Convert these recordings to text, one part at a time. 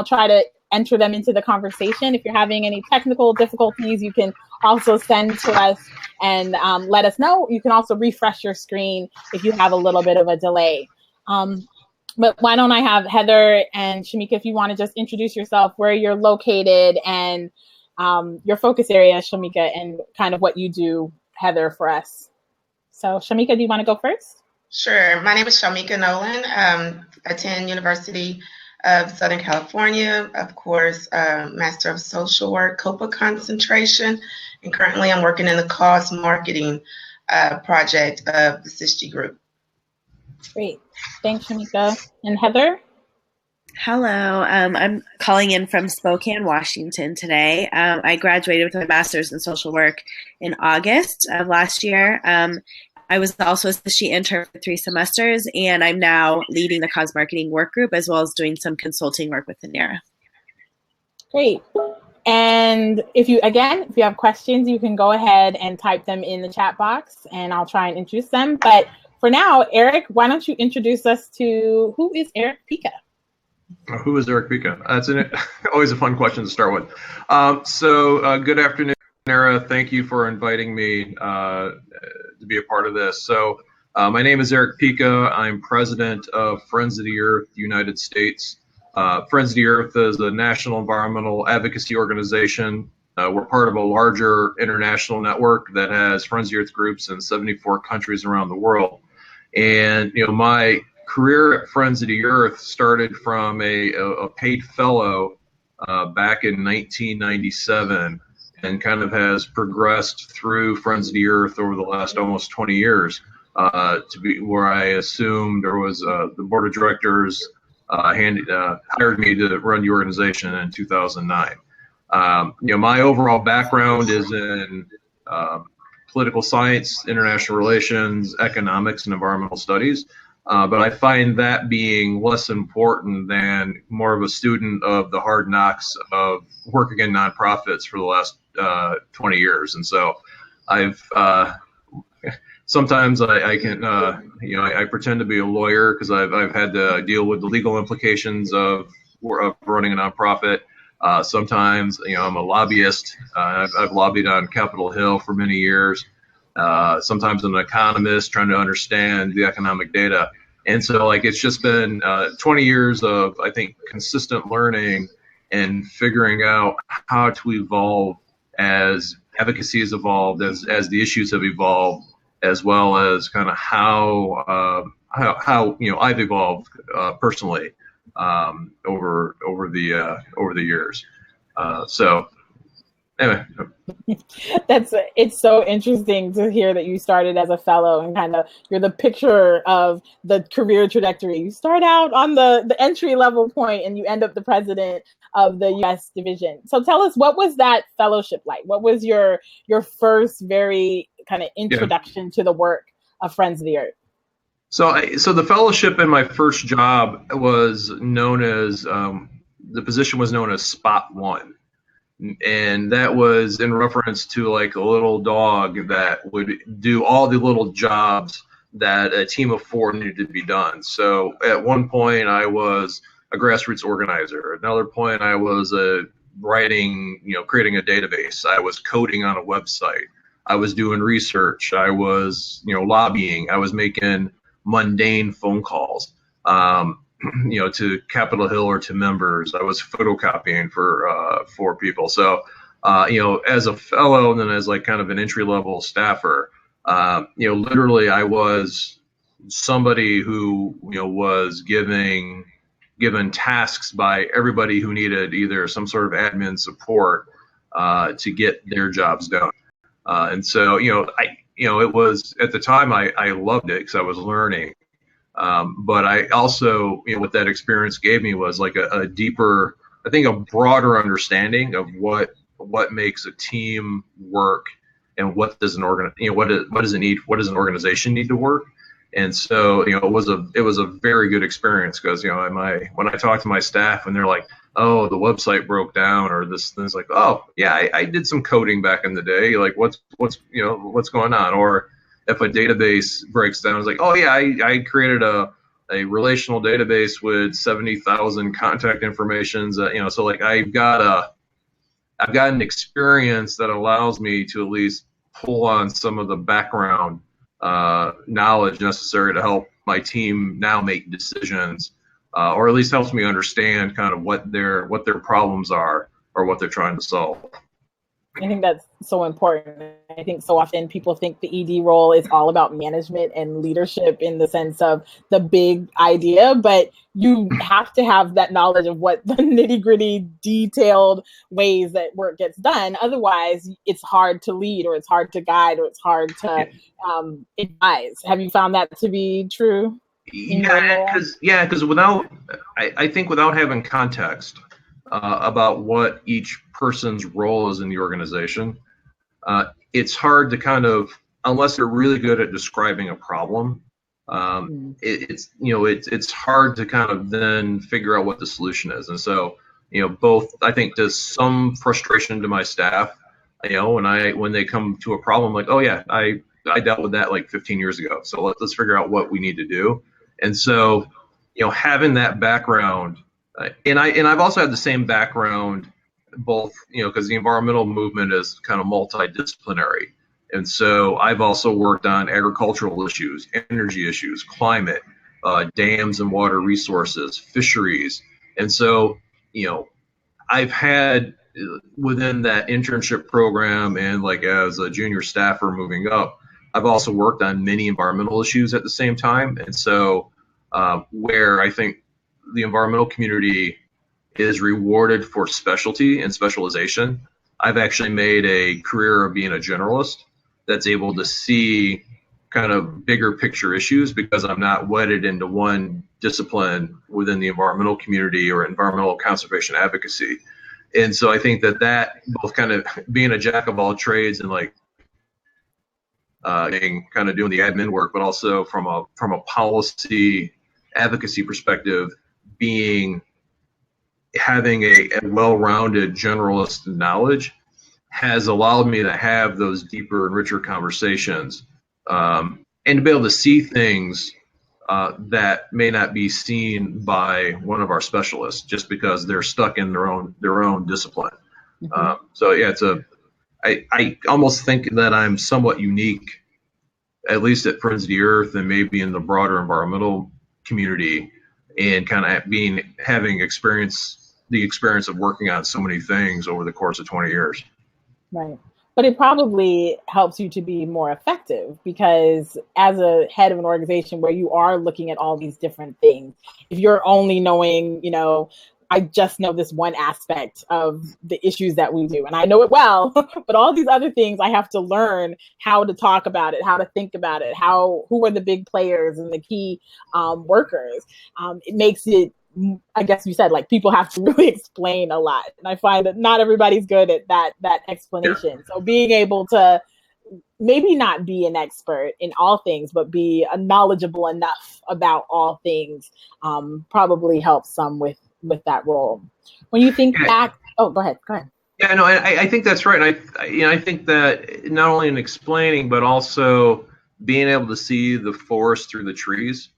try to enter them into the conversation. If you're having any technical difficulties, you can also send to us and let us know. You can also refresh your screen if you have a little bit of a delay. But why don't I have Heather and Shamika, if you want to just introduce yourself, where you're located, and your focus area, Shamika, and kind of what you do, Heather, for us. So Shamika, do you want to go first? Sure. My name is Shamika Nolan. I attend University of Southern California, of course, Master of Social Work, COPA concentration, and currently I'm working in the cost marketing project of the SysG group. Great. Thanks, Shamika. And Heather? Hello, I'm calling in from Spokane, Washington today. I graduated with my master's in social work in August of last year. I was also a SysG intern for 3 semesters, and I'm now leading the cause marketing work group as well as doing some consulting work with the NARA. Great. And if you have questions, you can go ahead and type them in the chat box and I'll try and introduce them. But for now, Eric, why don't you introduce us to who is Erich Pica? Who is Erich Pica? That's always a fun question to start with. Good afternoon, NARA. Thank you for inviting me to be a part of this. So my name is Erich Pica. I'm president of Friends of the Earth United States. Friends of the Earth is a national environmental advocacy organization. We're part of a larger international network that has Friends of the Earth groups in 74 countries around the world. And my career at Friends of the Earth started from a paid fellow back in 1997 and kind of has progressed through Friends of the Earth over the last almost 20 years to be where I assumed there was the board of directors hired me to run the organization in 2009. My overall background is in political science, international relations, economics, and environmental studies. But I find that being less important than more of a student of the hard knocks of working in nonprofits for the last 20 years. And so I've sometimes I can I pretend to be a lawyer because I've had to deal with the legal implications of running a nonprofit. Sometimes I'm a lobbyist. I've lobbied on Capitol Hill for many years. Sometimes I'm an economist trying to understand the economic data. And so it's just been 20 years of, I think, consistent learning and figuring out how to evolve as advocacy has evolved, as the issues have evolved, as well as kind of how I've evolved personally over the years. So anyway. It's so interesting to hear that you started as a fellow and kind of you're the picture of the career trajectory. You start out on the entry level point and you end up the president of the U.S. division. So tell us, what was that fellowship like? What was your first very kind of introduction to the work of Friends of the Earth? So the fellowship in my first job was known as the position was known as Spot One. And that was in reference to a little dog that would do all the little jobs that a team of 4 needed to be done. So at one point I was a grassroots organizer. At another point I was creating a database. I was coding on a website. I was doing research. I was, lobbying. I was making mundane phone calls. To Capitol Hill or to members. I was photocopying for people. So, as a fellow and then as kind of an entry level staffer, literally I was somebody who, was given tasks by everybody who needed either some sort of admin support to get their jobs done. And so, it was at the time I loved it because I was learning. But I also, what that experience gave me was a deeper, I think a broader understanding of what makes a team work and what does an organization need to work. And so, it was a very good experience because, when I talk to my staff and they're like, oh, the website broke down or this thing's oh yeah, I did some coding back in the day. What's going on? Or if a database breaks down, it's oh yeah, I created a a relational database with 70,000 contact informations. So like I've got an experience that allows me to at least pull on some of the background knowledge necessary to help my team now make decisions, or at least helps me understand kind of what their problems are or what they're trying to solve. I think that's so important. I think so often people think the ED role is all about management and leadership in the sense of the big idea, but you have to have that knowledge of what the nitty-gritty, detailed ways that work gets done. Otherwise, it's hard to lead, or it's hard to guide, or it's hard to advise. Have you found that to be true? Because I think without having context about what each person's role is in the organization, it's hard to kind of, unless they're really good at describing a problem, it's hard to kind of then figure out what the solution is. And so, both, I think, there's some frustration to my staff, when they come to a problem, like, oh yeah, I dealt with that like 15 years ago. So let's figure out what we need to do. And so, having that background, and I've also had the same background, both, because the environmental movement is kind of multidisciplinary. And so I've also worked on agricultural issues, energy issues, climate, dams and water resources, fisheries. And so, I've had within that internship program and like as a junior staffer moving up, I've also worked on many environmental issues at the same time. And so where I think the environmental community is rewarded for specialty and specialization, I've actually made a career of being a generalist that's able to see kind of bigger picture issues because I'm not wedded into one discipline within the environmental community or environmental conservation advocacy. And so I think that both kind of being a jack of all trades and like kind of doing the admin work, but also from a policy advocacy perspective, having a well-rounded generalist knowledge has allowed me to have those deeper and richer conversations, and to be able to see things that may not be seen by one of our specialists just because they're stuck in their own discipline. Mm-hmm. So yeah, I almost think that I'm somewhat unique, at least at Friends of the Earth and maybe in the broader environmental community, and kind of having the experience of working on so many things over the course of 20 years. Right. But it probably helps you to be more effective because as a head of an organization where you are looking at all these different things, if you're only knowing, I just know this one aspect of the issues that we do, and I know it well, but all these other things I have to learn how to talk about it, how to think about it, who are the big players and the key workers. It makes it, I guess you said, like, people have to really explain a lot. And I find that not everybody's good at that explanation. Yeah. So being able to maybe not be an expert in all things, but be knowledgeable enough about all things probably helps some with that role. When you think back, go ahead. Yeah, no, I think that's right. And I think that not only in explaining, but also being able to see the forest through the trees.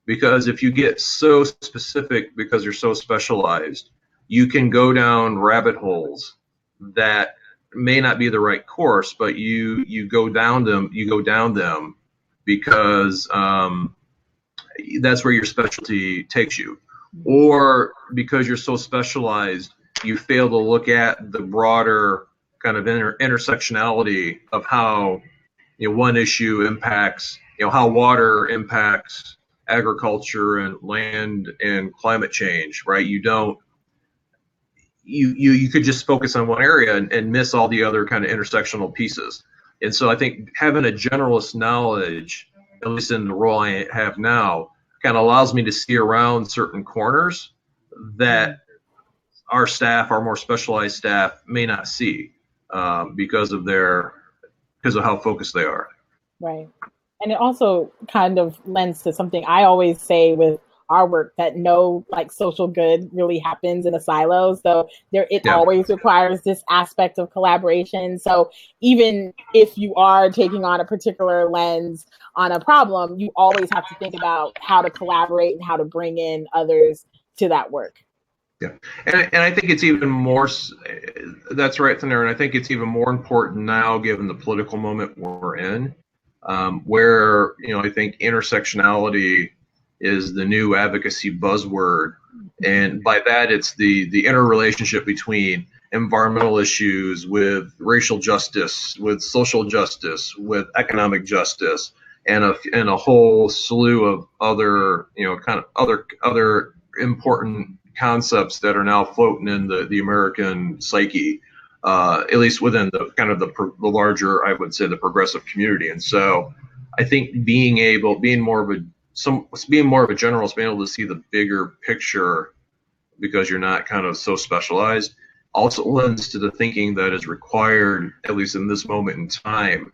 Because if you get so specific because you're so specialized, you can go down rabbit holes that may not be the right course, but you go down them because that's where your specialty takes you. Or because you're so specialized, you fail to look at the broader kind of intersectionality of how one issue impacts, how water impacts agriculture and land and climate change, right? You could just focus on one area and miss all the other kind of intersectional pieces. And so I think having a generalist knowledge, at least in the role I have now, kind of allows me to see around certain corners that our more specialized staff may not see because of how focused they are. Right. And it also kind of lends to something I always say with our work that no like social good really happens in a silo. So it always requires this aspect of collaboration. So even if you are taking on a particular lens on a problem, you always have to think about how to collaborate and how to bring in others to that work. Yeah, and I think it's even more, that's right, Tanera, and I think it's even more important now given the political moment we're in, where, I think intersectionality is the new advocacy buzzword. And by that, it's the interrelationship between environmental issues with racial justice, with social justice, with economic justice, and a whole slew of other, kind of other important concepts that are now floating in the American psyche, at least within the kind of the larger, I would say, the progressive community. And so I think being more of a generalist, being able to see the bigger picture because you're not kind of so specialized, also lends to the thinking that is required, at least in this moment in time,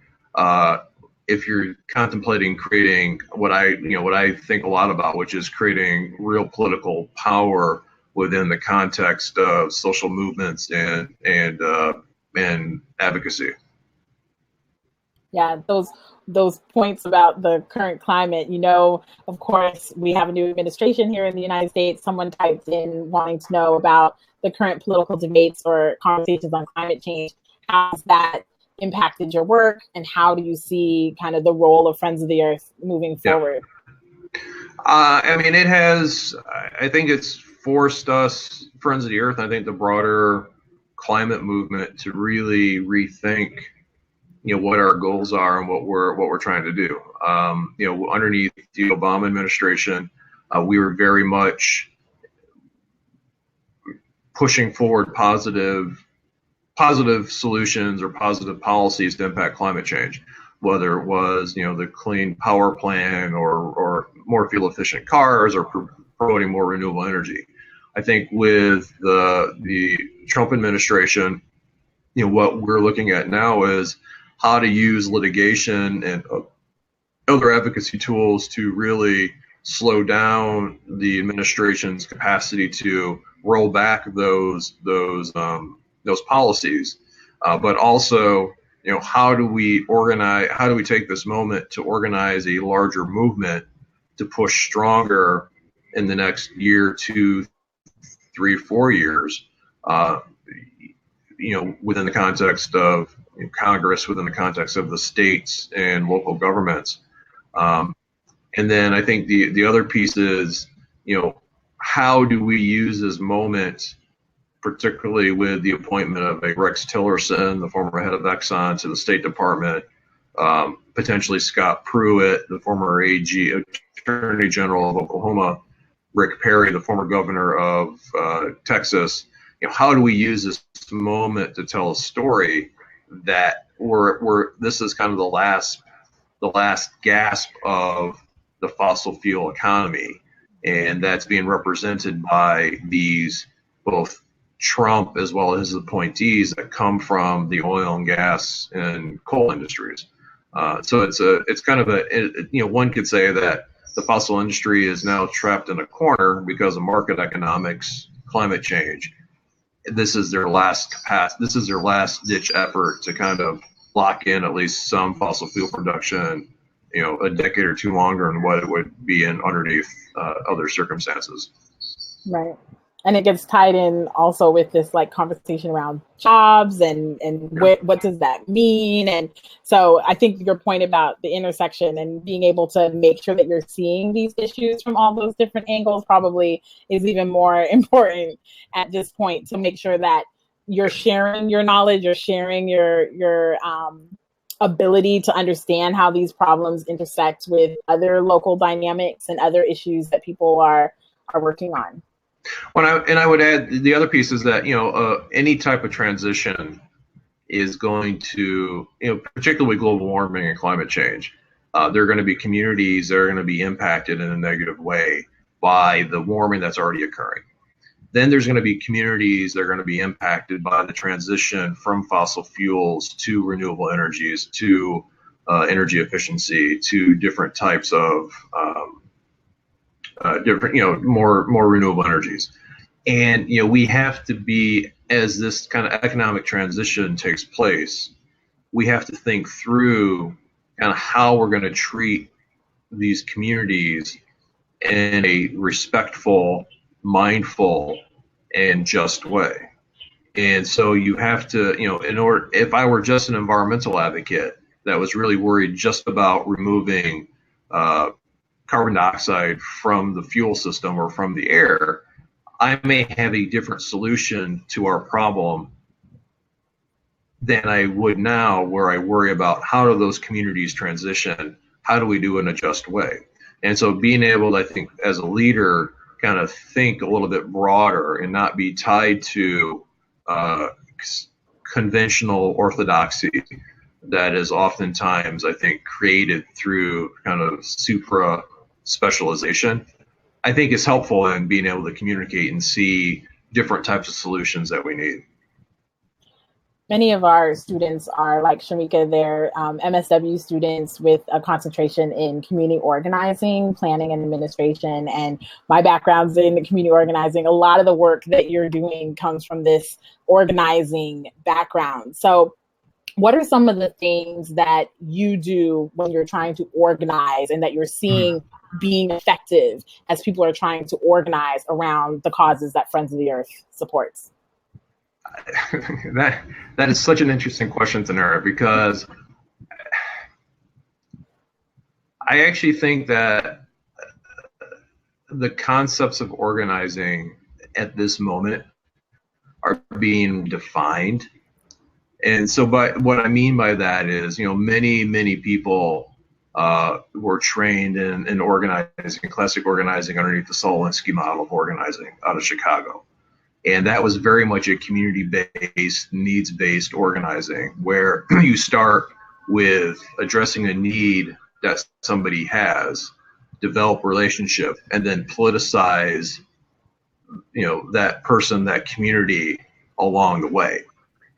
if you're contemplating creating what I think a lot about, which is creating real political power within the context of social movements and advocacy. Yeah, those points about the current climate, of course, we have a new administration here in the United States. Someone typed in wanting to know about the current political debates or conversations on climate change. How's that impacted your work, and how do you see kind of the role of Friends of the Earth moving forward? I mean, it has, I think it's forced us, Friends of the Earth, I think the broader climate movement, to really rethink what our goals are and what we're trying to do. Underneath the Obama administration, we were very much pushing forward positive solutions or positive policies to impact climate change, whether it was the clean power plan or more fuel efficient cars or promoting more renewable energy. I think with the Trump administration, what we're looking at now is how to use litigation and other advocacy tools to really slow down the administration's capacity to roll back those policies, but also, how do we take this moment to organize a larger movement to push stronger in the next year, 2, 3, 4 years, within the context of Congress, within the context of the states and local governments. And then I think the other piece is, how do we use this moment, particularly with the appointment of a Rex Tillerson, the former head of Exxon, to the State Department, potentially Scott Pruitt, the former Attorney General of Oklahoma, Rick Perry, the former governor of Texas. How do we use this moment to tell a story that this is kind of the last gasp of the fossil fuel economy, and that's being represented by these both Trump as well as his appointees that come from the oil and gas and coal industries. So it's kind of one could say that the fossil industry is now trapped in a corner because of market economics, climate change. This is their last ditch effort to kind of lock in at least some fossil fuel production, a decade or two longer than what it would be in underneath other circumstances. Right. And it gets tied in also with this like conversation around jobs and what does that mean? And so I think your point about the intersection and being able to make sure that you're seeing these issues from all those different angles probably is even more important at this point, to make sure that you're sharing your knowledge, you're sharing your ability to understand how these problems intersect with other local dynamics and other issues that people are working on. Well, I would add the other piece is that any type of transition is going to, particularly global warming and climate change, there are going to be communities that are going to be impacted in a negative way by the warming that's already occurring. Then there's going to be communities that are going to be impacted by the transition from fossil fuels to renewable energies, to energy efficiency, to different types of different, more renewable energies. And, we have to be, as this kind of economic transition takes place, we have to think through kind of how we're going to treat these communities in a respectful, mindful, and just way. And so you have to, if I were just an environmental advocate that was really worried just about removing carbon dioxide from the fuel system or from the air, I may have a different solution to our problem than I would now, where I worry about how do those communities transition? How do we do it in a just way? And so being able to, I think, as a leader, kind of think a little bit broader and not be tied to conventional orthodoxy that is oftentimes, I think, created through kind of supra specialization, I think is helpful in being able to communicate and see different types of solutions that we need. Many of our students are like Shamika, they're MSW students with a concentration in community organizing, planning, and administration. And my background's in community organizing. A lot of the work that you're doing comes from this organizing background. So what are some of the things that you do when you're trying to organize and that you're seeing being effective as people are trying to organize around the causes that Friends of the Earth supports? That is such an interesting question, Tanara, because I actually think that the concepts of organizing at this moment are being defined. And so what I mean by that is, many people were trained in organizing, classic organizing underneath the Lynskey model of organizing out of Chicago. And that was very much a community-based, needs-based organizing, where you start with addressing a need that somebody has, develop relationship, and then politicize, that person, that community along the way.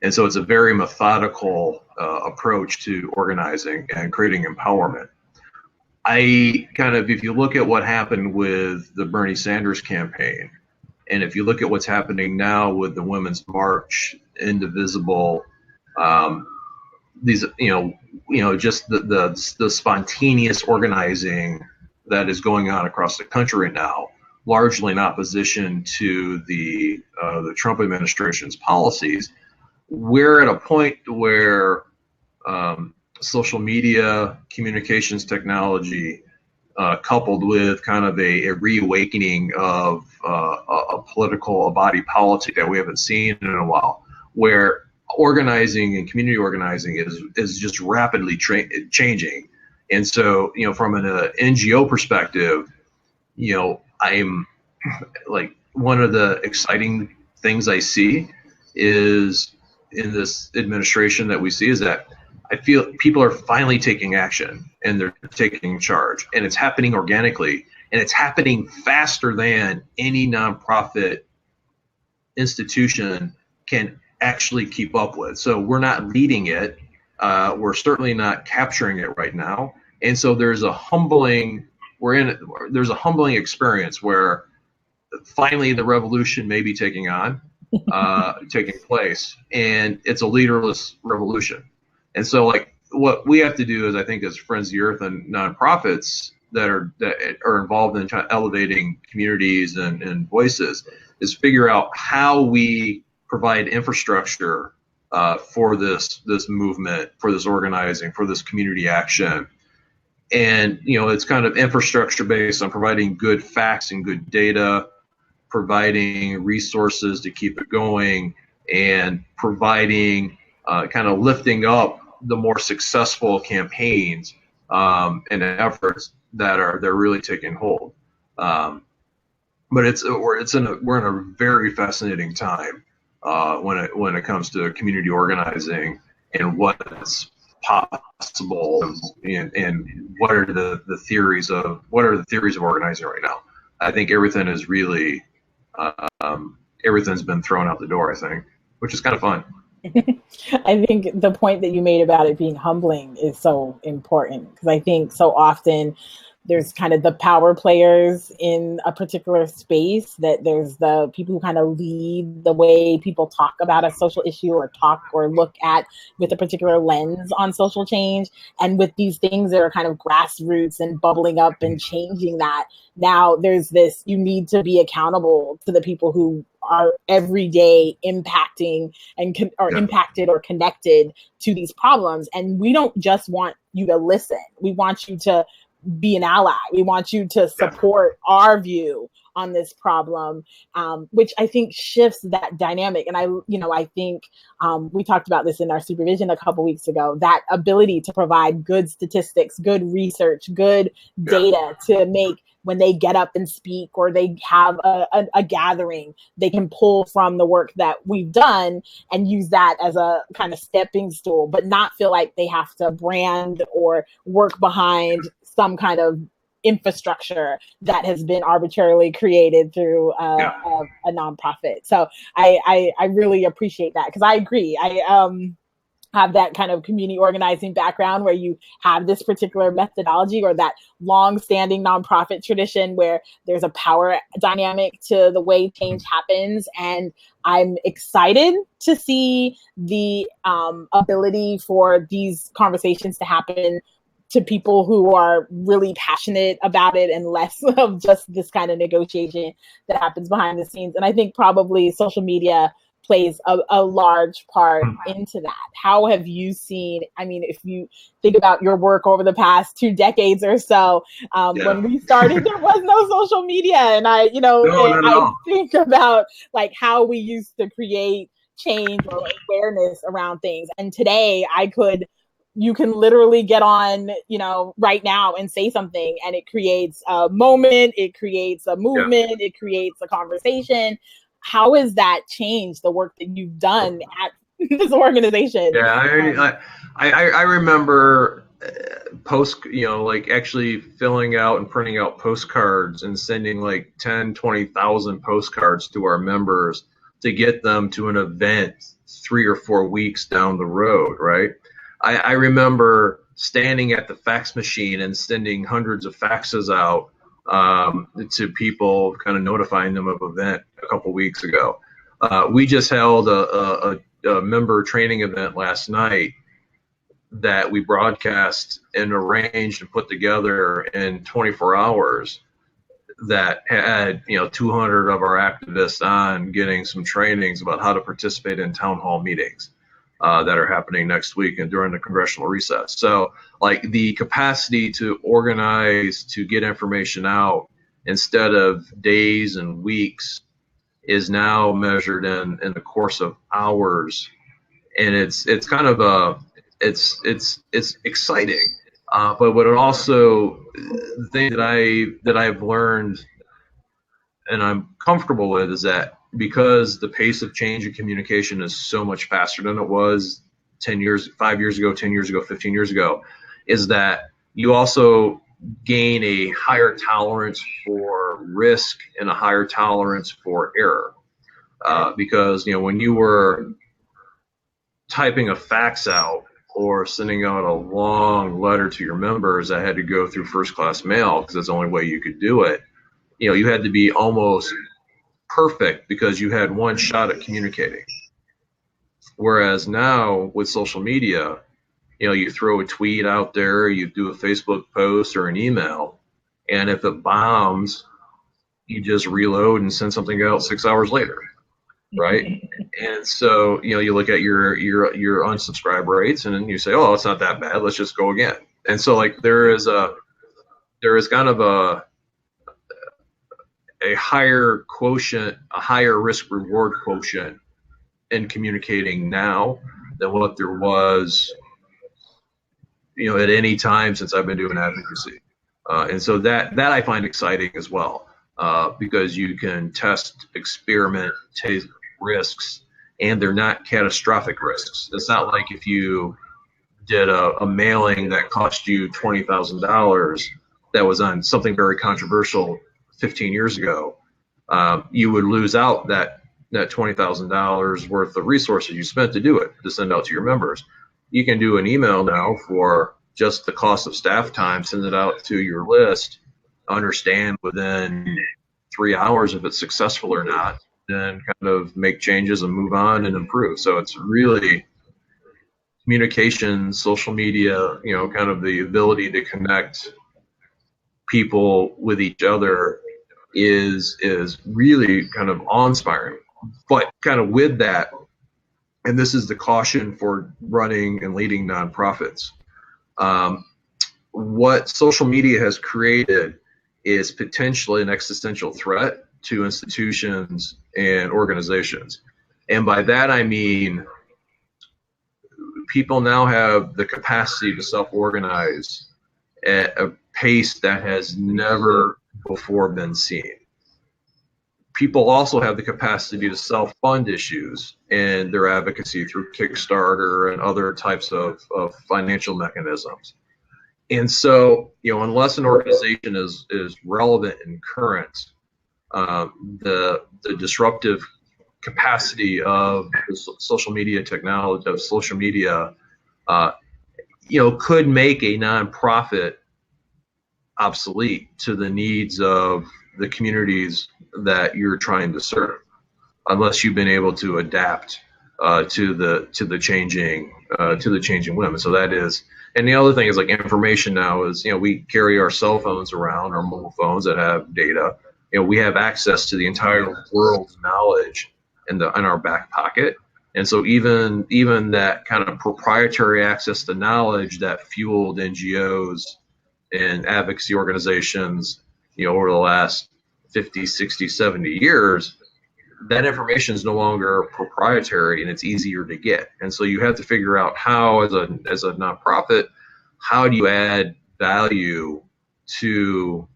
And so it's a very methodical approach to organizing and creating empowerment. If you look at what happened with the Bernie Sanders campaign, and if you look at what's happening now with the Women's March, Indivisible, these, just the spontaneous organizing that is going on across the country right now, largely in opposition to the Trump administration's policies, we're at a point where social media, communications technology, coupled with kind of a reawakening of a body politic that we haven't seen in a while, where organizing and community organizing is just rapidly changing. And so, from an NGO perspective, I'm like, one of the exciting things I see is in this administration that we see is that I feel people are finally taking action and they're taking charge, and it's happening organically, and it's happening faster than any nonprofit institution can actually keep up with. So we're not leading it. We're certainly not capturing it right now. And so there's a humbling experience where finally the revolution may be taking place, and it's a leaderless revolution. And so, like, what we have to do is, I think, as Friends of the Earth and nonprofits that are involved in elevating communities and voices, is figure out how we provide infrastructure for this movement, for this organizing, for this community action. And, it's kind of infrastructure based on providing good facts and good data, providing resources to keep it going, and providing kind of lifting up the more successful campaigns and efforts they're really taking hold. But we're in a very fascinating time when it comes to community organizing and what's possible, and what are the theories of organizing right now. I think everything is really everything's been thrown out the door, I think, which is kind of fun. I think the point that you made about it being humbling is so important, because I think so often there's kind of the power players in a particular space, that there's the people who kind of lead the way people talk about a social issue or talk or look at with a particular lens on social change. And with these things that are kind of grassroots and bubbling up and changing that, now there's this, you need to be accountable to the people who are every day impacting and impacted or connected to these problems. And we don't just want you to listen. We want you to be an ally. We want you to support our view on this problem, which I think shifts that dynamic. And I think we talked about this in our supervision a couple weeks ago, that ability to provide good statistics, good research, good data to make, when they get up and speak or they have a gathering, they can pull from the work that we've done and use that as a kind of stepping stool, but not feel like they have to brand or work behind some kind of infrastructure that has been arbitrarily created through a nonprofit. So I really appreciate that, because I agree. I have that kind of community organizing background where you have this particular methodology or that long-standing nonprofit tradition where there's a power dynamic to the way change happens. And I'm excited to see the ability for these conversations to happen to people who are really passionate about it, and less of just this kind of negotiation that happens behind the scenes. And I think probably social media plays a large part into that. How have you seen, I mean, if you think about your work over the past 2 decades or so, when we started, there was no social media. And I think about like how we used to create change or awareness around things. And today you can literally get on, right now and say something, and it creates a moment, it creates a movement, it creates a conversation. How has that changed the work that you've done at this organization? Yeah, I remember like actually filling out and printing out postcards and sending like 10, 20,000 postcards to our members to get them to an event 3 or 4 weeks down the road, right? I remember standing at the fax machine and sending hundreds of faxes out to people, kind of notifying them of an event a couple weeks ago. We just held a member training event last night that we broadcast and arranged and put together in 24 hours, that had 200 of our activists on, getting some trainings about how to participate in town hall meetings that are happening next week and during the congressional recess. So like the capacity to organize, to get information out instead of days and weeks is now measured in the course of hours. And it's kind of it's exciting. But what it also, the thing that I've learned and I'm comfortable with is that because the pace of change in communication is so much faster than it was 5 years ago, 10 years ago, 15 years ago, is that you also gain a higher tolerance for risk and a higher tolerance for error. Because, when you were typing a fax out or sending out a long letter to your members that had to go through first class mail, because that's the only way you could do it, you had to be almost perfect because you had one shot at communicating. Whereas now with social media, you throw a tweet out there, you do a Facebook post or an email, and if it bombs, you just reload and send something out 6 hours later, right? And so, you look at your unsubscribe rates, and then you say, oh, it's not that bad, let's just go again. And so like there is kind of a higher quotient, a higher risk reward quotient in communicating now than what there was, at any time since I've been doing advocacy. And so that I find exciting as well, because you can test, experiment, take risks, and they're not catastrophic risks. It's not like if you did a mailing that cost you $20,000 that was on something very controversial 15 years ago, you would lose out that $20,000 worth of resources you spent to do it, to send out to your members. You can do an email now for just the cost of staff time, send it out to your list, understand within 3 hours if it's successful or not, then kind of make changes and move on and improve. So it's really communication, social media, kind of the ability to connect people with each other is really kind of awe-inspiring. But kind of with that, and this is the caution for running and leading nonprofits, what social media has created is potentially an existential threat to institutions and organizations. And by that I mean people now have the capacity to self-organize at a pace that has never before been seen. People also have the capacity to self-fund issues and their advocacy through Kickstarter and other types of financial mechanisms. And so, unless an organization is relevant and current, the disruptive capacity of social media technology, of social media, could make a nonprofit obsolete to the needs of the communities that you're trying to serve, unless you've been able to adapt to the changing women. So that is, and the other thing is, like, information now is, we carry our cell phones around, our mobile phones that have data. We have access to the entire world's knowledge in our back pocket. And so even that kind of proprietary access to knowledge that fueled NGOs and advocacy organizations, over the last 50, 60, 70 years, that information is no longer proprietary and it's easier to get. And so you have to figure out how, as a nonprofit, how do you add value to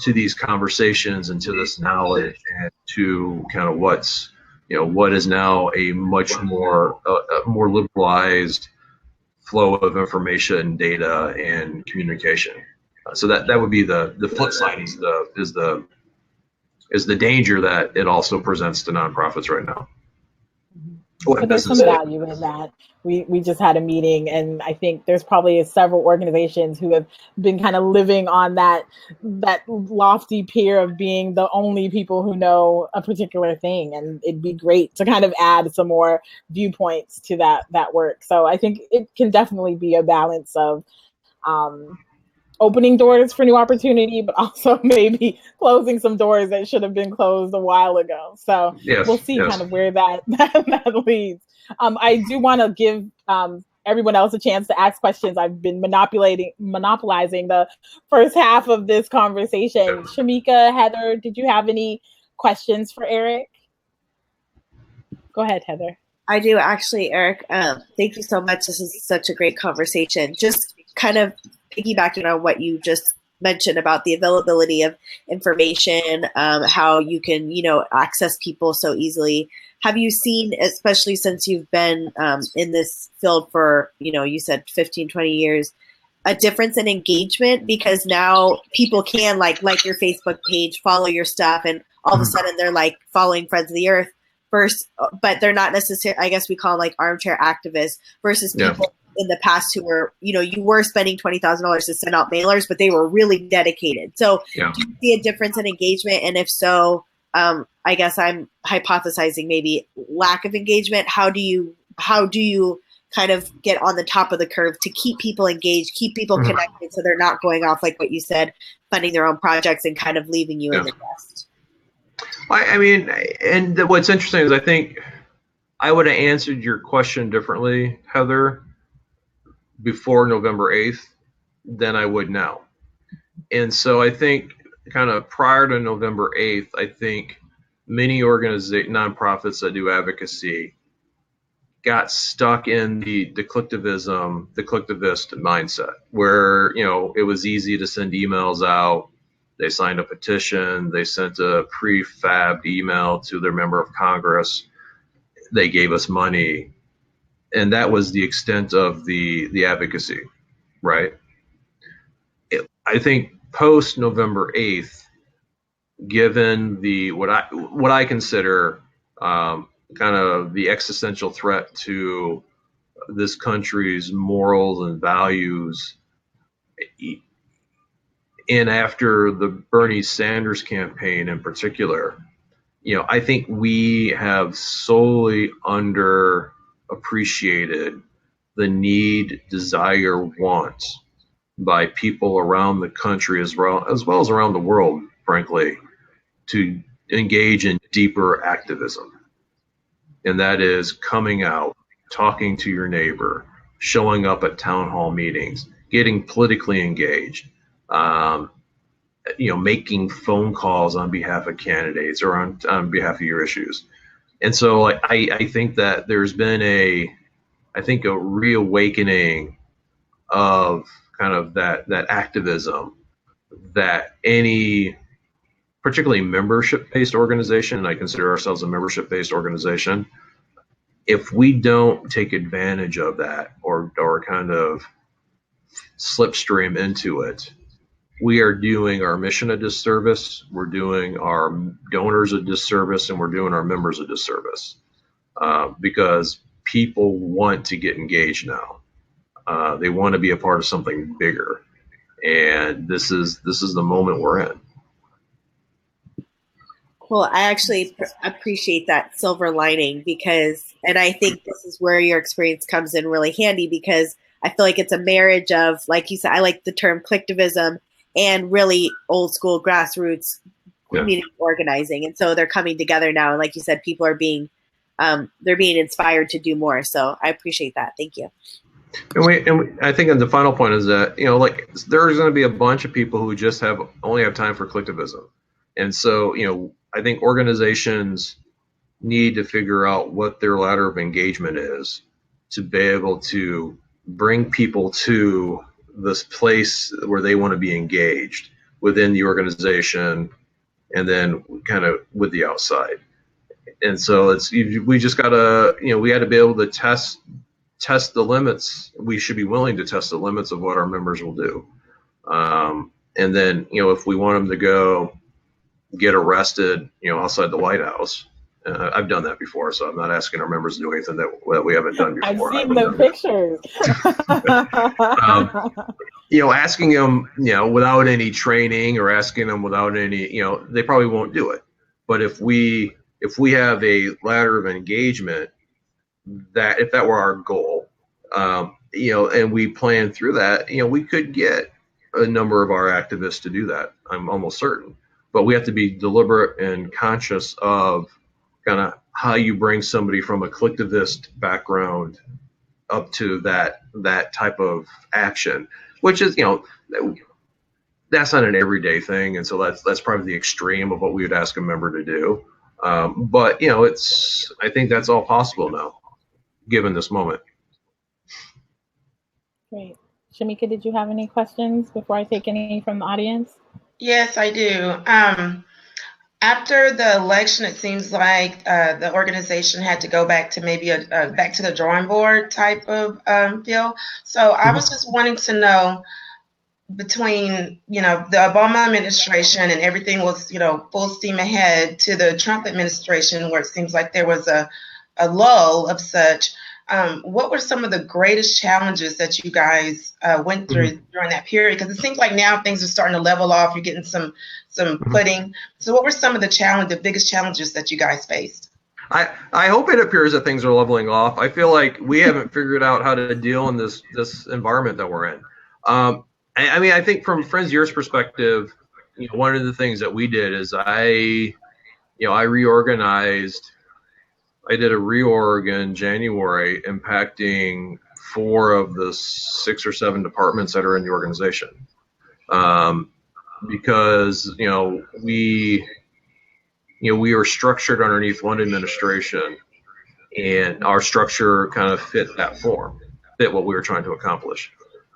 these conversations and to this knowledge, and to kind of what is now a much more liberalized flow of information, data, and communication. So that would be the flip side, is the danger that it also presents to nonprofits right now. But there's some value in that. We just had a meeting, and I think there's probably several organizations who have been kind of living on that lofty pier of being the only people who know a particular thing, and it'd be great to kind of add some more viewpoints to that work. So I think it can definitely be a balance of opening doors for new opportunity, but also maybe closing some doors that should have been closed a while ago. So we'll see kind of where that leads. I do want to give everyone else a chance to ask questions. I've been monopolizing the first half of this conversation. Shamika, Heather, did you have any questions for Erich? Go ahead, Heather. I do, actually, Erich. Thank you so much. This is such a great conversation. Just kind of piggybacking on what you just mentioned about the availability of information, how you can, access people so easily. Have you seen, especially since you've been in this field for, you said 15, 20 years, a difference in engagement? Because now people can like your Facebook page, follow your stuff, and all of a sudden they're like following Friends of the Earth first, but they're not necessarily, I guess we call them like armchair activists, versus people in the past who were, you were spending $20,000 to send out mailers, but they were really dedicated. So do you see a difference in engagement? And if so, I guess I'm hypothesizing maybe lack of engagement. How do you kind of get on the top of the curve to keep people engaged, keep people connected, so they're not going off, like what you said, funding their own projects and kind of leaving you in the dust? I mean, and what's interesting is I think I would have answered your question differently, Heather, before November 8th than I would now. And so I think kind of prior to November 8th, I think many nonprofits that do advocacy got stuck in the collectivist mindset, where, it was easy to send emails out. They signed a petition. They sent a prefabbed email to their member of Congress. They gave us money. And that was the extent of the advocacy, right? I think post November 8th, given what I consider kind of the existential threat to this country's morals and values in after the Bernie Sanders campaign in particular. I think we have solely underappreciated the need, desire, want by people around the country as well as around the world, frankly, to engage in deeper activism. And that is coming out, talking to your neighbor, showing up at town hall meetings, getting politically engaged, making phone calls on behalf of candidates or on behalf of your issues. And so I think that there's been a reawakening of kind of that activism that any particularly membership-based organization, and I consider ourselves a membership-based organization, if we don't take advantage of that or kind of slipstream into it, we are doing our mission a disservice, we're doing our donors a disservice, and we're doing our members a disservice because people want to get engaged now. They want to be a part of something bigger, and this is the moment we're in. Well, I actually appreciate that silver lining and I think this is where your experience comes in really handy, because I feel like it's a marriage of, like you said, I like the term collectivism and really old school grassroots community organizing. And so they're coming together now. And like you said, people are being inspired to do more. So I appreciate that. Thank you. And I think the final point is that, there's going to be a bunch of people who just only have time for collectivism. And so, I think organizations need to figure out what their ladder of engagement is to be able to bring people to this place where they want to be engaged within the organization and then kind of with the outside. And so we just gotta, we had to be able to test the limits. We should be willing to test the limits of what our members will do. And then, if we want them to go get arrested, outside the White House, I've done that before, so I'm not asking our members to do anything that we haven't done before. I've seen the pictures. Asking them, without any training or asking them without any, they probably won't do it. But if we have a ladder of engagement, that if that were our goal, and we plan through that, we could get a number of our activists to do that. I'm almost certain. But we have to be deliberate and conscious of kind of how you bring somebody from a collectivist background up to that type of action, which is, that's not an everyday thing. And so that's probably the extreme of what we would ask a member to do. But, I think that's all possible now, given this moment. Great. Shamika, did you have any questions before I take any from the audience? Yes, I do. After the election, it seems like the organization had to go back to maybe back to the drawing board type of feel. So I was just wanting to know, between the Obama administration and everything was full steam ahead, to the Trump administration, where it seems like there was a lull of such. What were some of the greatest challenges that you guys went through during that period? Because it seems like now things are starting to level off. You're getting some footing. So what were some of the biggest challenges that you guys faced? I hope it appears that things are leveling off. I feel like we haven't figured out how to deal in this environment that we're in. I think from Friends Year's perspective, one of the things that we did is I reorganized. I did a reorg in January, impacting 4 of the 6 or 7 departments that are in the organization, because we are structured underneath one administration, and our structure kind of fit that form, fit what we were trying to accomplish.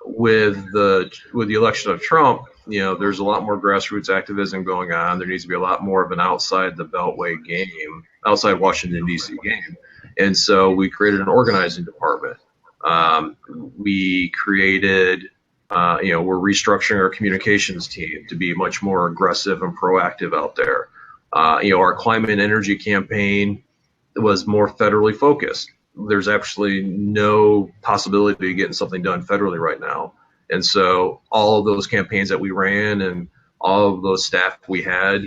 With the election of Trump, there's a lot more grassroots activism going on. There needs to be a lot more of an outside the Beltway game, outside Washington, D.C. game. And so we created an organizing department. We created, we're restructuring our communications team to be much more aggressive and proactive out there. Our climate and energy campaign was more federally focused. there's actually no possibility of getting something done federally right now. And so all of those campaigns that we ran and all of those staff we had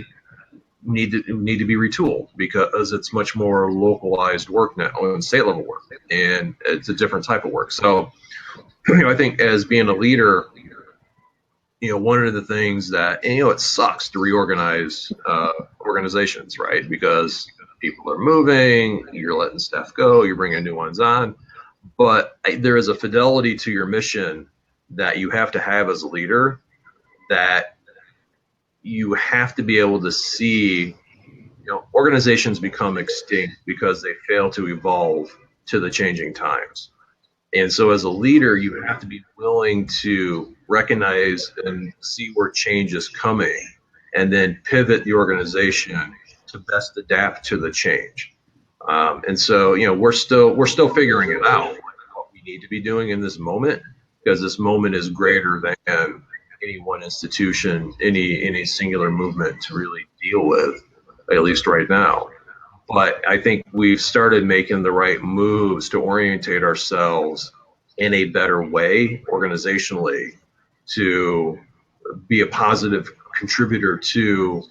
need to be retooled because it's much more localized work now and state level work, and it's a different type of work. So, I think as being a leader, one of the things that, and, it sucks to reorganize organizations, right? Because people are moving, you're letting staff go, you're bringing new ones on, but there is a fidelity to your mission that you have to have as a leader, that you have to be able to see, organizations become extinct because they fail to evolve to the changing times. And so as a leader, you have to be willing to recognize and see where change is coming and then pivot the organization to best adapt to the change. And so, we're still figuring it out, what we need to be doing in this moment, because this moment is greater than any one institution, any singular movement to really deal with, at least right now. But I think we've started making the right moves to orientate ourselves in a better way organizationally to be a positive contributor to,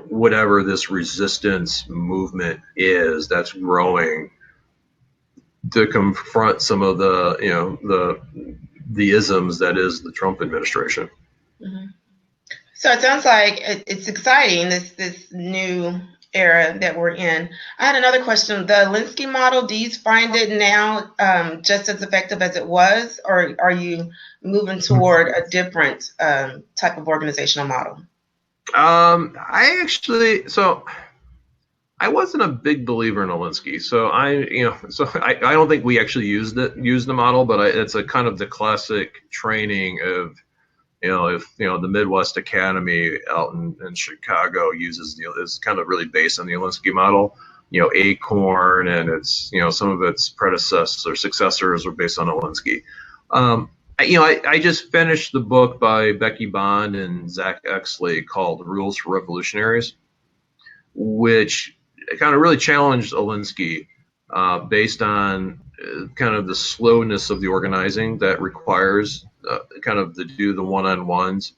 whatever this resistance movement is that's growing, to confront some of the isms that is the Trump administration. Mm-hmm. So it sounds like it's exciting, this new era that we're in. I had another question. The Lynskey model, do you find it now just as effective as it was, or are you moving toward a different type of organizational model? I wasn't a big believer in Olinsky, so I don't think we actually used the model, but it's a kind of the classic training of, if the Midwest Academy out in Chicago is kind of really based on the Olinsky model. Acorn and its some of its predecessors or successors are based on Olinsky. I just finished the book by Becky Bond and Zach Exley called Rules for Revolutionaries, which kind of really challenged Olinsky based on kind of the slowness of the organizing that requires kind of to do the one-on-ones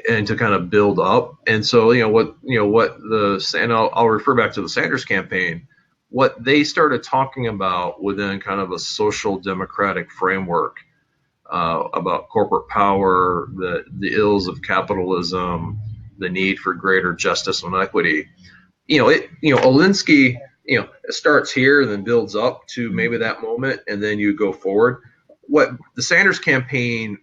and to kind of build up. And so, I'll refer back to the Sanders campaign, what they started talking about within kind of a social democratic framework about corporate power, the ills of capitalism, the need for greater justice and equity. Olinsky, starts here and then builds up to maybe that moment, and then you go forward. What the Sanders campaign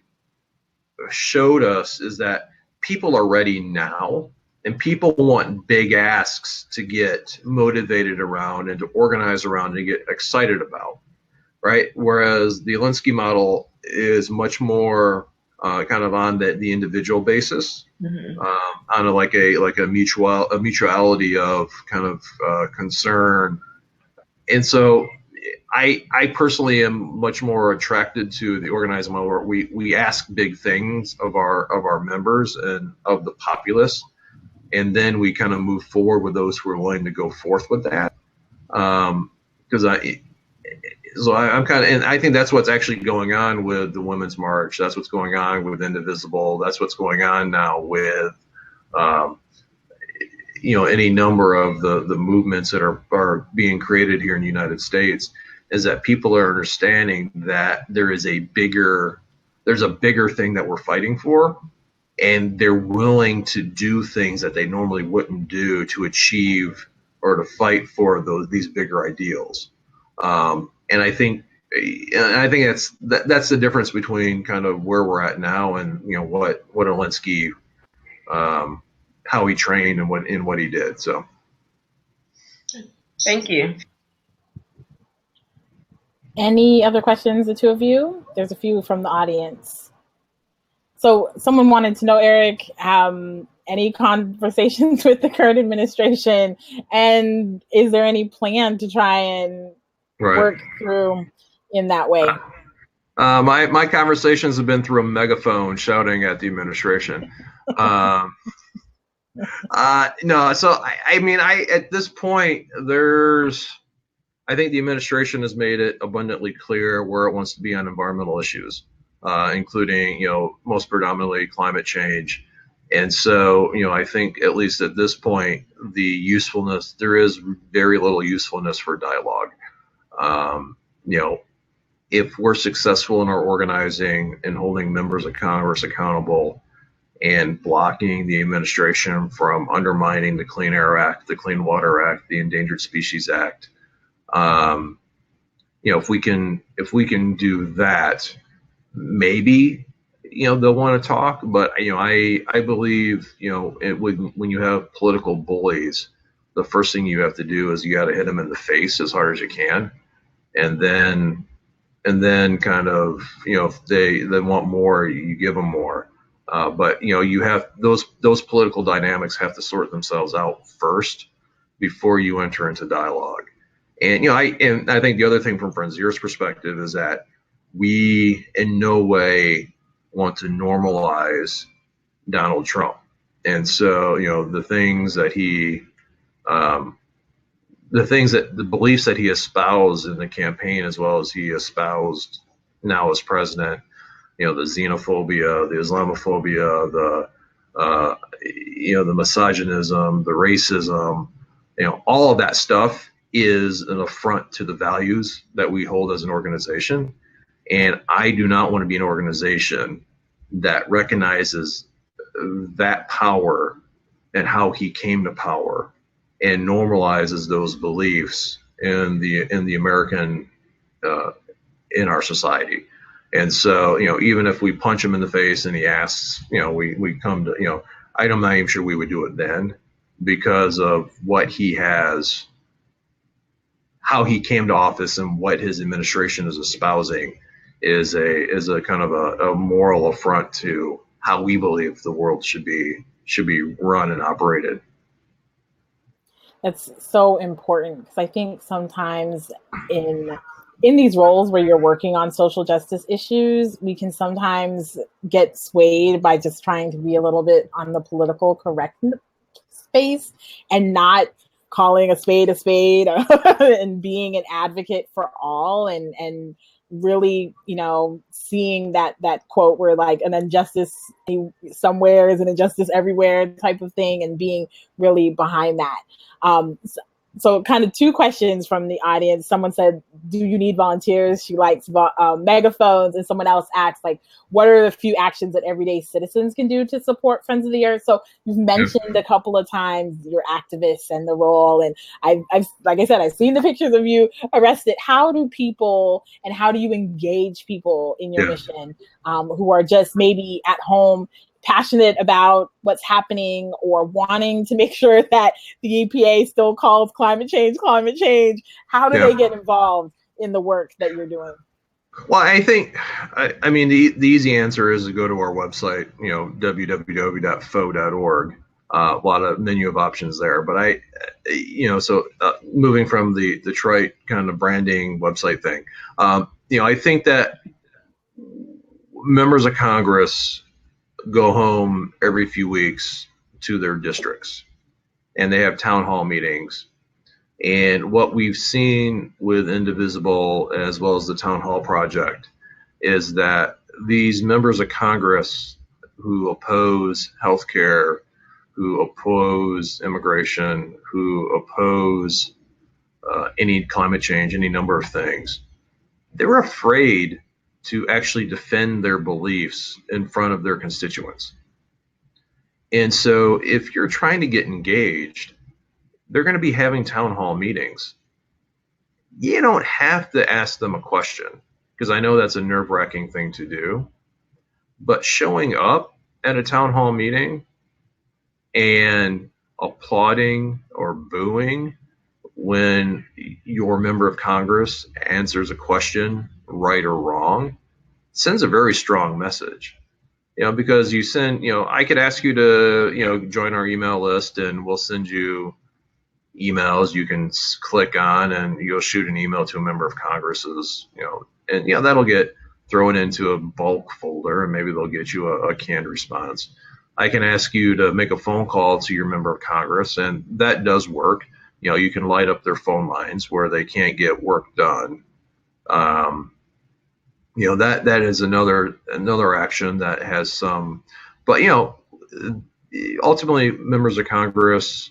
showed us is that people are ready now, and people want big asks to get motivated around and to organize around and get excited about, right? Whereas the Olinsky model is much more kind of on the individual basis, mm-hmm. On a mutuality of kind of concern. And so I personally am much more attracted to the organizing model where we ask big things of our members and of the populace, and then we kind of move forward with those who are willing to go forth with that. Because I'm kind of, and I think that's what's actually going on with the Women's March. That's what's going on with Indivisible. That's what's going on now with, any number of the movements that are being created here in the United States, is that people are understanding that there's a bigger thing that we're fighting for, and they're willing to do things that they normally wouldn't do to achieve or to fight for these bigger ideals. And I think that's the difference between kind of where we're at now and what Olinsky, how he trained and what he did. So, thank you. Any other questions, the two of you? There's a few from the audience. So someone wanted to know, Eric, any conversations with the current administration, and is there any plan to try and work through in that way? My conversations have been through a megaphone shouting at the administration. No, so I mean, at this point, there's I think the administration has made it abundantly clear where it wants to be on environmental issues, including, most predominantly climate change. And so, I think at least at this point, there is very little usefulness for dialogue. If we're successful in our organizing and holding members of Congress accountable and blocking the administration from undermining the Clean Air Act, the Clean Water Act, the Endangered Species Act, if we can do that, maybe they'll want to talk. But I believe when you have political bullies, the first thing you have to do is you got to hit them in the face as hard as you can, and then kind of if they want more, you give them more. But you have those political dynamics have to sort themselves out first before you enter into dialogue. And I think the other thing from Fronzier's perspective is that we in no way want to normalize Donald Trump. And so the beliefs that he espoused in the campaign, as well as he espoused now as president, the xenophobia, the Islamophobia, the misogynism, the racism, all of that stuff is an affront to the values that we hold as an organization. And I do not want to be an organization that recognizes that power and how he came to power and normalizes those beliefs in the American in our society. And so, even if we punch him in the face and he asks, we come to, I'm not even sure we would do it then, because of what he has, how he came to office, and what his administration is espousing is a kind of a moral affront to how we believe the world should be run and operated. That's so important, because I think sometimes in these roles where you're working on social justice issues, we can sometimes get swayed by just trying to be a little bit on the political correct space and not calling a spade and being an advocate for all, and really, seeing that quote where like an injustice somewhere is an injustice everywhere type of thing, and being really behind that. So kind of two questions from the audience. Someone said, do you need volunteers? She likes megaphones. And someone else asked, like, what are the few actions that everyday citizens can do to support Friends of the Earth? So you've mentioned a couple of times your activists and the role. And I've like I said, I've seen the pictures of you arrested. How do you engage people in your mission who are just maybe at home passionate about what's happening, or wanting to make sure that the EPA still calls climate change? How do they get involved in the work that you're doing? Well, I think, the easy answer is to go to our website, www.fo.org. A lot of menu of options there. But moving from the trite kind of branding website thing, I think that members of Congress go home every few weeks to their districts, and they have town hall meetings. And what we've seen with Indivisible, as well as the Town Hall Project, is that these members of Congress who oppose healthcare, who oppose immigration, who oppose any climate change, any number of things, they're afraid to actually defend their beliefs in front of their constituents. And so if you're trying to get engaged, they're going to be having town hall meetings. You don't have to ask them a question, because I know that's a nerve-wracking thing to do. But showing up at a town hall meeting and applauding or booing when your member of Congress answers a question, right or wrong, sends a very strong message. Because you send, I could ask you to, join our email list, and we'll send you emails you can click on, and you'll shoot an email to a member of Congress's, and that'll get thrown into a bulk folder, and maybe they'll get you a canned response. I can ask you to make a phone call to your member of Congress, and that does work. You can light up their phone lines where they can't get work done. That is another action that has some, but ultimately members of Congress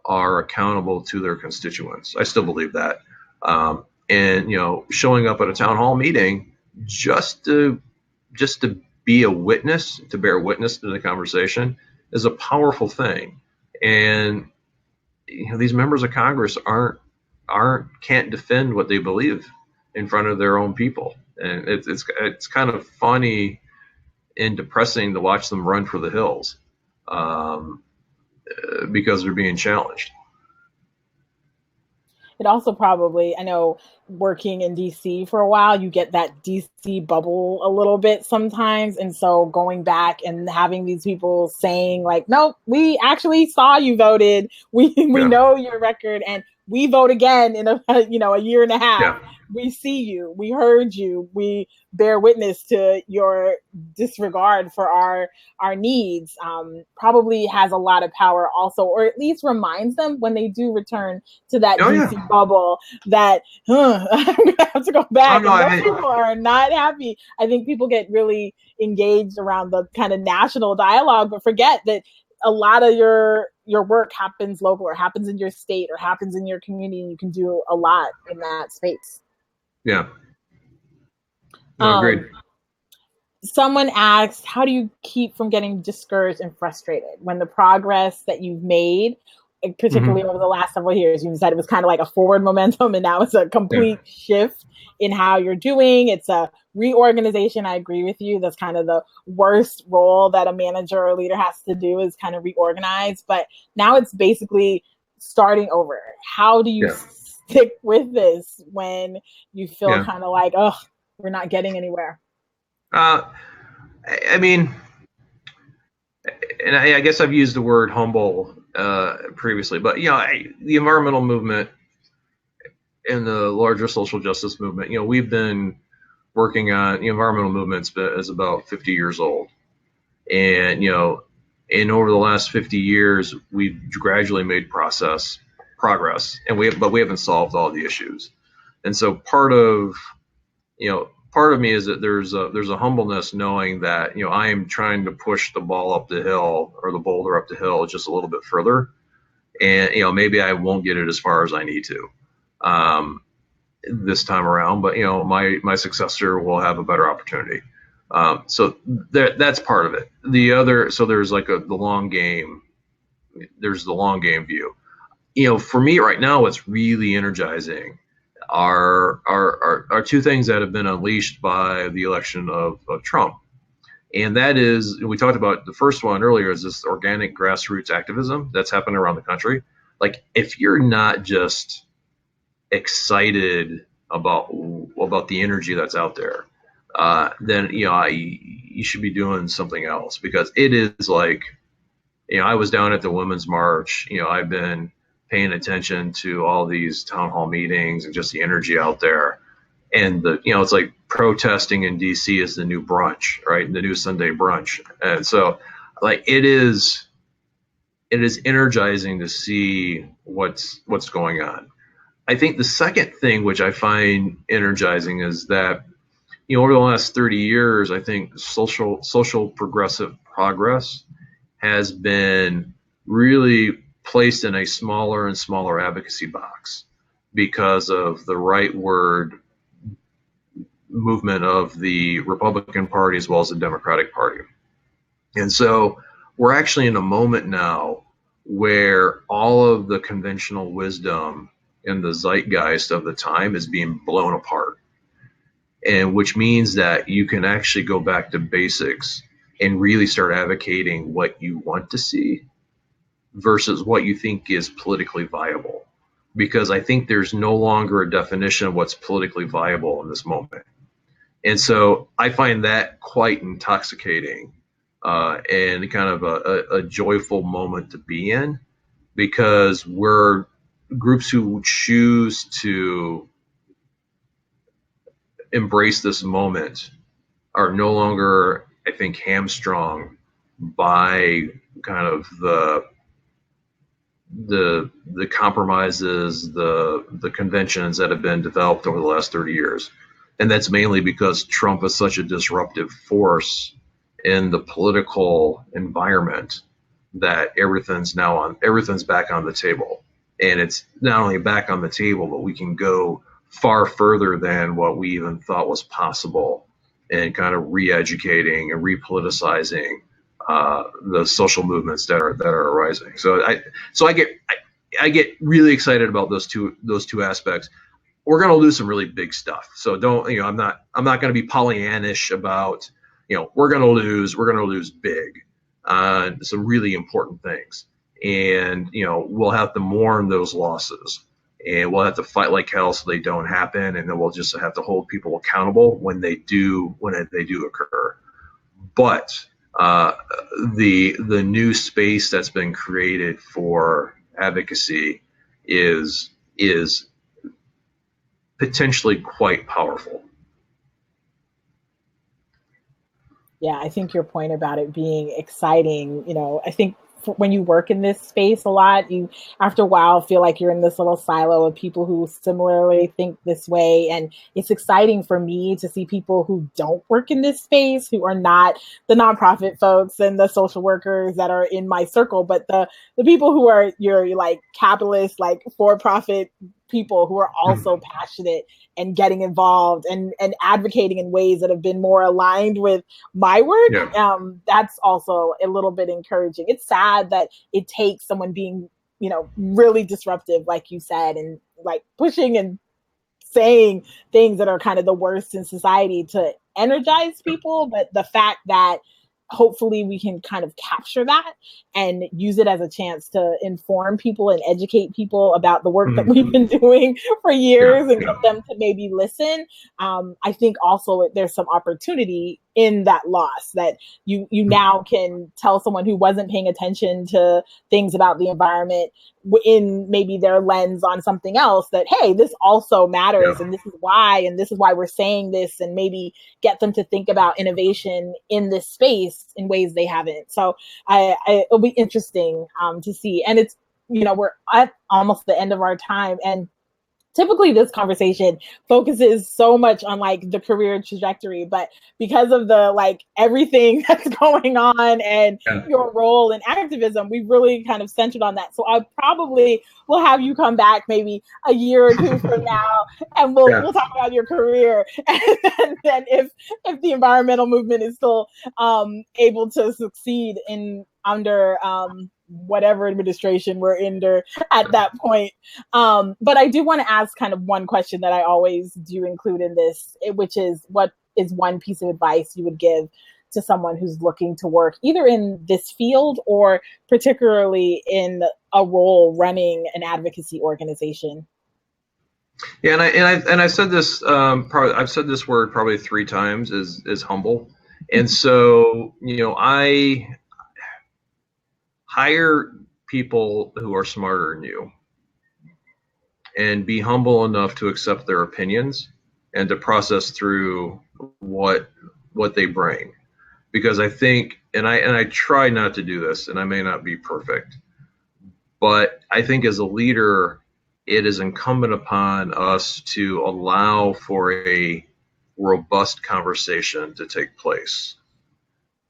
are accountable to their constituents. I still believe that. And showing up at a town hall meeting just to be a witness, to bear witness to the conversation, is a powerful thing. And these members of Congress can't defend what they believe in front of their own people, and it's kind of funny and depressing to watch them run for the hills because they're being challenged. It also probably, I know working in DC for a while, you get that DC bubble a little bit sometimes. And so going back and having these people saying like, nope, we actually saw you voted. We know your record, and we vote again in a year and a half. Yeah. We see you, we heard you, we bear witness to your disregard for our needs. Probably has a lot of power also, or at least reminds them when they do return to that DC bubble that I'm gonna have to go back. People are not happy. I think people get really engaged around the kind of national dialogue, but forget that a lot of your work happens local, or happens in your state, or happens in your community, and you can do a lot in that space. Yeah. No, agreed. Someone asked, how do you keep from getting discouraged and frustrated when the progress that you've made, particularly over the last several years, you said it was kind of like a forward momentum, and now it's a complete shift in how you're doing. It's a reorganization. I agree with you. That's kind of the worst role that a manager or leader has to do, is kind of reorganize. But now it's basically starting over. How do you stick with this when you feel kind of like, oh, we're not getting anywhere? I mean, and I guess I've used the word humble previously, but the environmental movement and the larger social justice movement, we've been working on, the environmental movement is about 50 years old, and over the last 50 years we've gradually made progress, and we haven't solved all the issues. And so part of me is that there's a humbleness knowing that I am trying to push the ball up the hill, or the boulder up the hill, just a little bit further, and maybe I won't get it as far as I need to this time around, but my successor will have a better opportunity. So that's part of it. The other, so there's like the long game. There's the long game view. For me right now, what's really energizing are two things that have been unleashed by the election of Trump. And that is, we talked about the first one earlier, is this organic grassroots activism that's happening around the country. Like, if you're not just excited about the energy that's out there, then you should be doing something else, because it is like, I was down at the Women's March. I've been paying attention to all these town hall meetings and just the energy out there. And it's like protesting in DC is the new brunch, right? The new Sunday brunch. And so like, it is energizing to see what's going on. I think the second thing which I find energizing is that, over the last 30 years, I think social progressive progress has been really placed in a smaller and smaller advocacy box because of the rightward movement of the Republican Party as well as the Democratic Party. And so we're actually in a moment now where all of the conventional wisdom and the zeitgeist of the time is being blown apart. And which means that you can actually go back to basics and really start advocating what you want to see versus what you think is politically viable. Because I think there's no longer a definition of what's politically viable in this moment. And so I find that quite intoxicating and kind of a joyful moment to be in, because we're groups who choose to embrace this moment are no longer, I think, hamstrung by kind of the compromises, the conventions that have been developed over the last 30 years. And that's mainly because Trump is such a disruptive force in the political environment that everything's back on the table. And it's not only back on the table, but we can go far further than what we even thought was possible in kind of re-educating and repoliticizing the social movements that are arising. So I get really excited about those two aspects. We're going to lose some really big stuff. So don't, I'm not going to be Pollyannish about, we're going to lose big on some really important things. And, we'll have to mourn those losses, and we'll have to fight like hell so they don't happen. And then we'll just have to hold people accountable when they do occur. But the new space that's been created for advocacy is potentially quite powerful. Yeah, I think your point about it being exciting, I think when you work in this space a lot, you after a while feel like you're in this little silo of people who similarly think this way. And it's exciting for me to see people who don't work in this space, who are not the nonprofit folks and the social workers that are in my circle, but the people who are your like capitalist, like for-profit people who are also passionate and getting involved and advocating in ways that have been more aligned with my work. Yeah. That's also a little bit encouraging. It's sad that it takes someone being, really disruptive, like you said, and like pushing and saying things that are kind of the worst in society to energize people. But the fact that hopefully we can kind of capture that and use it as a chance to inform people and educate people about the work that we've been doing for years and get them to maybe listen. I think also there's some opportunity in that loss that you now can tell someone who wasn't paying attention to things about the environment in maybe their lens on something else that, hey, this also matters and this is why we're saying this, and maybe get them to think about innovation in this space in ways they haven't. So it'll be interesting to see. And it's, we're at almost the end of our time, and typically this conversation focuses so much on like the career trajectory, but because of the like everything that's going on and your role in activism, we've really kind of centered on that. So I probably will have you come back maybe a year or two from now, and we'll talk about your career. And then if the environmental movement is still able to succeed under whatever administration we're under at that point. But I do want to ask kind of one question that I always do include in this, which is, what is one piece of advice you would give to someone who's looking to work either in this field or particularly in a role running an advocacy organization? Yeah, and I said this I've said this word probably 3 times, is humble. And so, I hire people who are smarter than you, and be humble enough to accept their opinions and to process through what they bring. Because I think, and I try not to do this, and I may not be perfect, but I think as a leader, it is incumbent upon us to allow for a robust conversation to take place,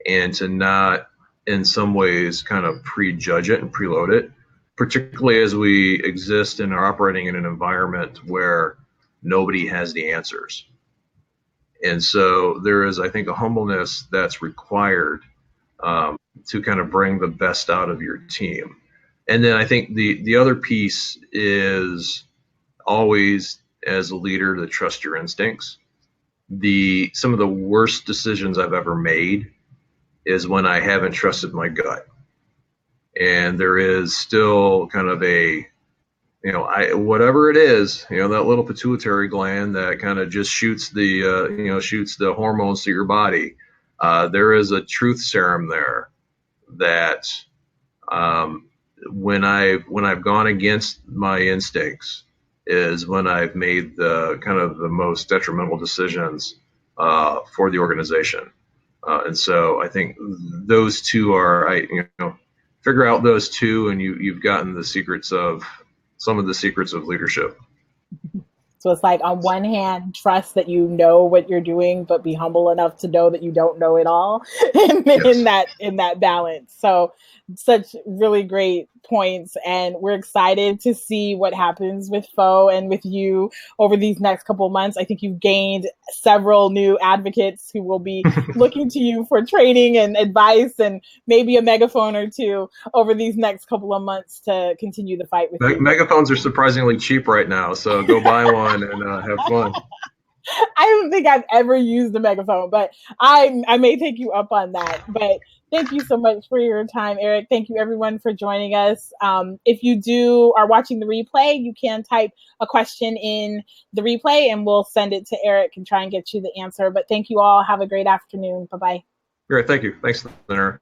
and to not in some ways kind of prejudge it and preload it, particularly as we exist and are operating in an environment where nobody has the answers. And so there is, I think, a humbleness that's required to kind of bring the best out of your team. And then I think the other piece is always, as a leader, to trust your instincts. Some of the worst decisions I've ever made is when I haven't trusted my gut. And there is still kind of a, whatever it is, that little pituitary gland that kind of just shoots the hormones to your body. There is a truth serum there that when I've gone against my instincts is when I've made the kind of the most detrimental decisions for the organization. And so I think those two are, figure out those two, and you've gotten the secrets of some of the secrets of leadership. So it's like, on one hand, trust that you know what you're doing, but be humble enough to know that you don't know it all, and Yes. in that balance. So such really great points, and we're excited to see what happens with Fo and with you over these next couple of months. I think you've gained several new advocates who will be looking to you for training and advice, and maybe a megaphone or two over these next couple of months to continue the fight with you. Megaphones are surprisingly cheap right now, so go buy one and have fun. I don't think I've ever used a megaphone, but I may take you up on that. But thank you so much for your time, Erich. Thank you, everyone, for joining us. If you are watching the replay, you can type a question in the replay, and we'll send it to Erich and try and get you the answer. But thank you all. Have a great afternoon. Bye-bye. Great. Thank you. Thanks, Leonard.